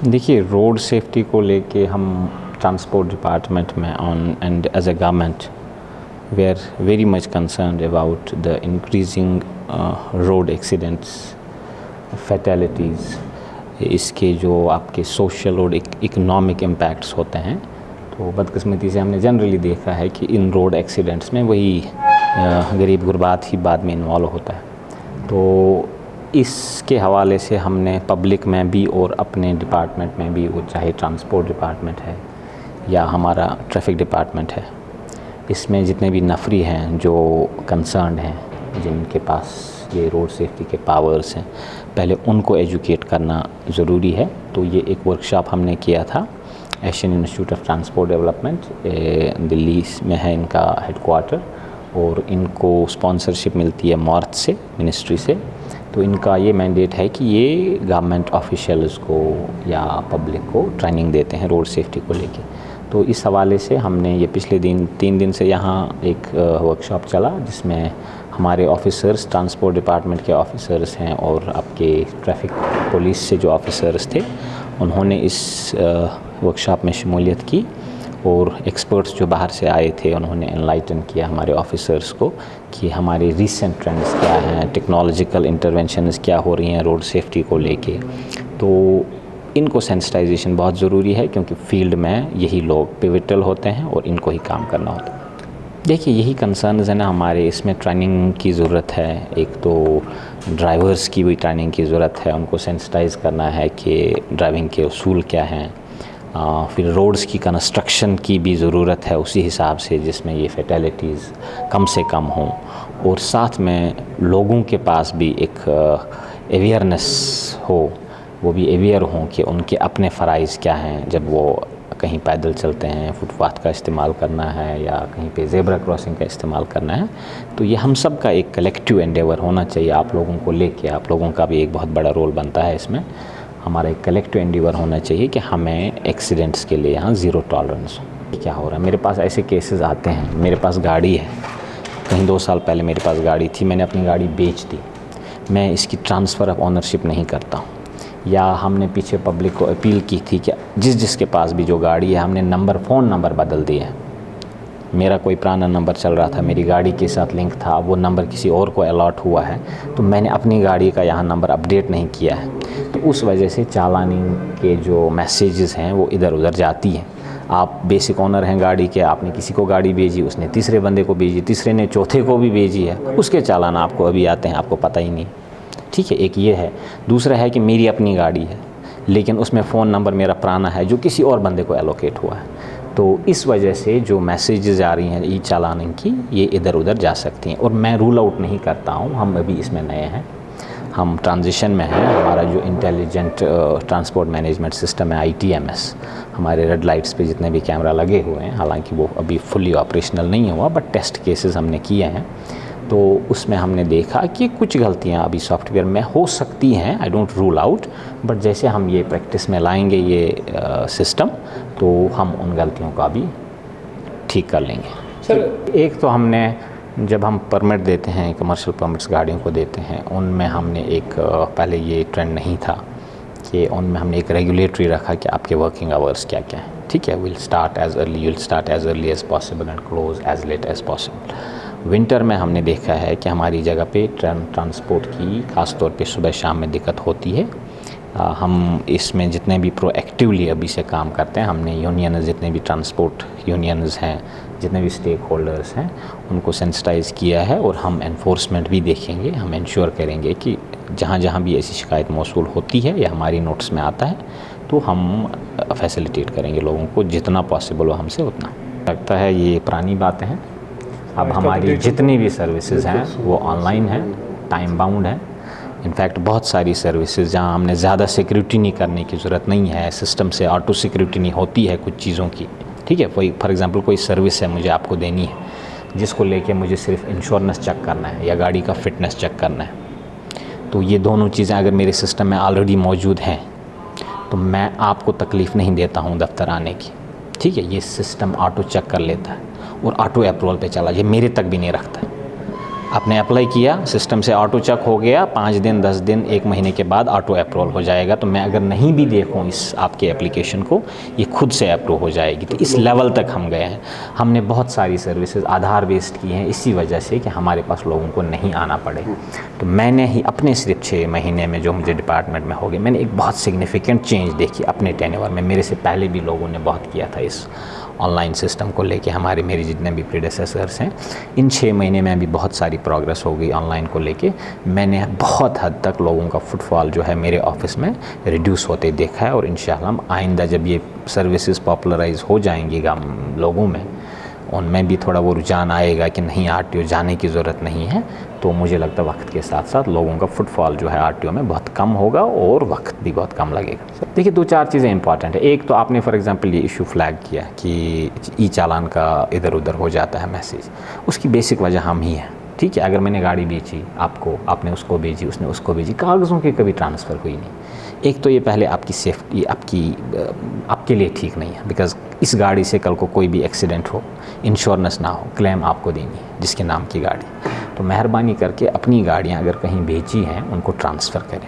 देखिए, road safety को लेके हम ट्रांसपोर्ट डिपार्टमेंट में on and as a government we are very much concerned about the increasing road accidents, fatalities. इसके जो आपके सोशल और इकोनॉमिक इम्पैक्ट्स होते हैं, तो बदकिस्मती से हमने जनरली देखा है कि इन रोड एक्सीडेंट्स में वही गरीब गुरबात ही बाद में इन्वॉल्व होता है। तो इसके हवाले से हमने पब्लिक में भी और अपने डिपार्टमेंट में भी, वो चाहे ट्रांसपोर्ट डिपार्टमेंट है या हमारा ट्रैफिक डिपार्टमेंट है, इसमें जितने भी नफरी हैं जो कंसर्न्ड हैं, जिनके पास ये रोड सेफ्टी के पावर्स हैं, पहले उनको एजुकेट करना ज़रूरी है। तो ये एक वर्कशॉप हमने किया था, Asian institute of transport development Delhi में है इनका हेडक्वार्टर, और इनको स्पॉन्सरशिप मिलती है मॉर्थ से, मिनिस्ट्री से। तो इनका ये मैंडेट है कि ये गवर्नमेंट ऑफिशियल्स को या पब्लिक को ट्रेनिंग देते हैं रोड सेफ्टी को लेके। तो इस हवाले से हमने ये पिछले 3 दिन से यहाँ एक वर्कशॉप चला, जिसमें हमारे ऑफिसर्स, ट्रांसपोर्ट डिपार्टमेंट के ऑफिसर्स हैं और आपके ट्रैफिक पुलिस से जो ऑफिसर्स थे, उन्होंने इस वर्कशॉप में शमूलियत की, और एक्सपर्ट्स जो बाहर से आए थे उन्होंने एनलाइटन किया हमारे ऑफिसर्स को कि हमारे रीसेंट ट्रेंड्स क्या हैं, टेक्नोलॉजिकल इंटरवेंशंस क्या हो रही हैं रोड सेफ्टी को लेके। तो इनको सेंसिटाइजेशन बहुत ज़रूरी है, क्योंकि फील्ड में यही लोग पिवटल होते हैं और इनको ही काम करना होता है। देखिए, यही कंसर्न्स है ना हमारे, इसमें ट्रेनिंग की ज़रूरत है। एक तो ड्राइवर्स की भी ट्रेनिंग की ज़रूरत है, उनको सेंसिटाइज़ करना है कि ड्राइविंग के उसूल क्या हैं। फिर रोड्स की कंस्ट्रक्शन की भी ज़रूरत है उसी हिसाब से जिसमें ये फैटेलिटीज़ कम से कम हों, और साथ में लोगों के पास भी एक अवेयरनेस हो, वो भी अवेयर हों कि उनके अपने फ़राइज़ क्या हैं। जब वो कहीं पैदल चलते हैं, फुटपाथ का इस्तेमाल करना है या कहीं पे ज़ेब्रा क्रॉसिंग का इस्तेमाल करना है, तो ये हम सब का एक कलेक्टिव एंडेवर होना चाहिए। आप लोगों को लेके, आप लोगों का भी एक बहुत बड़ा रोल बनता है इसमें। हमारा एक कलेक्टिव एंडेवर होना चाहिए कि हमें एक्सीडेंट्स के लिए यहाँ ज़ीरो टॉलरेंस हो। क्या हो रहा है, मेरे पास ऐसे केसेस आते हैं, मेरे पास गाड़ी है, कहीं 2 साल पहले मेरे पास गाड़ी थी, मैंने अपनी गाड़ी बेच दी, मैं इसकी ट्रांसफ़र ऑफ ऑनरशिप नहीं करता हूँ। या हमने पीछे पब्लिक को अपील की थी कि जिसके पास भी जो गाड़ी है, हमने फ़ोन नंबर बदल दिए हैं। मेरा कोई पुराना नंबर चल रहा था, मेरी गाड़ी के साथ लिंक था, वो नंबर किसी और को अलॉट हुआ है, तो मैंने अपनी गाड़ी का यहाँ नंबर अपडेट नहीं किया है। तो उस वजह से चालानी के जो मैसेजेस हैं वो इधर उधर जाती हैं। आप बेसिक ओनर हैं गाड़ी के, आपने किसी को गाड़ी भेजी, उसने तीसरे बंदे को भेजी, तीसरे ने चौथे को भी भेजी है, उसके चालान आपको अभी आते हैं, आपको पता ही नहीं। ठीक है, एक ये है। दूसरा है कि मेरी अपनी गाड़ी है, लेकिन उसमें फ़ोन नंबर मेरा पुराना है जो किसी और बंदे को एलोकेट हुआ है। तो इस वजह से जो मैसेजेस आ रही हैं ई चालान की, ये इधर उधर जा सकती हैं। और मैं रूल आउट नहीं करता हूँ, हम अभी इसमें नए हैं, हम ट्रांजिशन में हैं। हमारा जो इंटेलिजेंट ट्रांसपोर्ट मैनेजमेंट सिस्टम है ITMS, हमारे रेड लाइट्स पे जितने भी कैमरा लगे हुए हैं, हालांकि वो अभी फुली ऑपरेशनल नहीं हुआ, बट टेस्ट केसेस हमने किए हैं। तो उसमें हमने देखा कि कुछ गलतियां अभी सॉफ्टवेयर में हो सकती हैं, I don't rule out, but जैसे हम ये प्रैक्टिस में लाएंगे ये सिस्टम, तो हम उन गलतियों का भी ठीक कर लेंगे। सर, एक तो हमने, जब हम परमिट देते हैं, कमर्शियल परमिट्स गाड़ियों को देते हैं, उनमें हमने एक पहले ये ट्रेंड नहीं था कि उनमें हमने एक रेगुलेटरी रखा कि आपके वर्किंग आवर्स क्या क्या हैं। ठीक है, will start as early as possible and close as late as possible. Winter में हमने देखा है कि हमारी जगह पे ट्रांसपोर्ट की ख़ास तौर पे सुबह शाम में दिक्कत होती है। हम इसमें जितने भी प्रोएक्टिवली अभी से काम करते हैं, हमने यूनियन, जितने भी ट्रांसपोर्ट यूनियंस हैं, जितने भी स्टेक होल्डर्स हैं, उनको सेंसिटाइज़ किया है, और हम एनफोर्समेंट भी देखेंगे। हम इंश्योर करेंगे कि जहाँ जहाँ भी ऐसी शिकायत मौसूल होती है या हमारी नोट्स में आता है, तो हम फैसिलिटेट करेंगे लोगों को जितना पॉसिबल हो हमसे उतना। लगता है ये पुरानी बातें हैं। अब हमारी जितनी भी सर्विसेज हैं वो ऑनलाइन है, टाइम बाउंड है। इनफैक्ट बहुत सारी सर्विसेज जहाँ हमने ज़्यादा सिक्योरिटी नहीं करने की ज़रूरत नहीं है, सिस्टम से ऑटो सिक्योरिटी नहीं होती है कुछ चीज़ों की। ठीक है, कोई फॉर एग्जांपल कोई सर्विस है मुझे आपको देनी है, जिसको लेके मुझे सिर्फ इंश्योरेंस चेक करना है या गाड़ी का फिटनेस चेक करना है, तो ये दोनों चीज़ें अगर मेरे सिस्टम में ऑलरेडी मौजूद हैं, तो मैं आपको तकलीफ़ नहीं देता हूँ दफ्तर आने की। ठीक है, ये सिस्टम ऑटो चेक कर लेता है और ऑटो अप्रूवल पे चला, ये मेरे तक भी नहीं रखता। आपने अप्लाई किया, सिस्टम से ऑटो चेक हो गया, 5 दिन 10 दिन 1 महीने के बाद ऑटो अप्रूवल हो जाएगा। तो मैं अगर नहीं भी देखूं इस आपके एप्लीकेशन को, ये खुद से अप्रूव हो जाएगी। तो इस लेवल तक हम गए हैं। हमने बहुत सारी सर्विसेज आधार बेस्ड की हैं इसी वजह से कि हमारे पास लोगों को नहीं आना पड़े। तो मैंने ही अपने सिर्फ 6 महीने में जो मुझे डिपार्टमेंट में हो गए, मैंने एक बहुत सिग्निफिकेंट चेंज देखी अपने टेन्योर में। मेरे से पहले भी लोगों ने बहुत किया था इस ऑनलाइन सिस्टम को लेके, मेरे जितने भी प्रीडेसेसर्स हैं। इन 6 महीने में भी बहुत सारी प्रोग्रेस हो गई ऑनलाइन को लेके। मैंने बहुत हद तक लोगों का फुटफॉल जो है मेरे ऑफिस में रिड्यूस होते देखा है। और इंशाअल्लाह आइंदा जब ये सर्विसेज पॉपुलराइज हो जाएंगी लोगों में, उनमें भी थोड़ा वो रुझान आएगा कि नहीं आरटीओ जाने की ज़रूरत नहीं है, तो मुझे लगता है वक्त के साथ साथ लोगों का फुटफॉल जो है आरटीओ में बहुत कम होगा और वक्त भी बहुत कम लगेगा। देखिए 2-4 चीज़ें इंपॉर्टेंट है। एक तो आपने फॉर एग्जांपल ये इशू फ्लैग किया कि ई चालान का इधर उधर हो जाता है मैसेज, उसकी बेसिक वजह हम ही हैं। ठीक है, अगर मैंने गाड़ी बेची आपको, आपने उसको भेजी, उसने उसको भेजी, कागज़ों की कभी ट्रांसफ़र हुई नहीं। एक तो ये पहले आपकी सेफ्टी आपके लिए ठीक नहीं है, बिकॉज़ इस गाड़ी से कल को कोई भी एक्सीडेंट हो, इंश्योरेंस ना हो, क्लेम आपको देनी है जिसके नाम की गाड़ी। तो मेहरबानी करके अपनी गाड़ियाँ अगर कहीं बेची हैं उनको ट्रांसफ़र करें।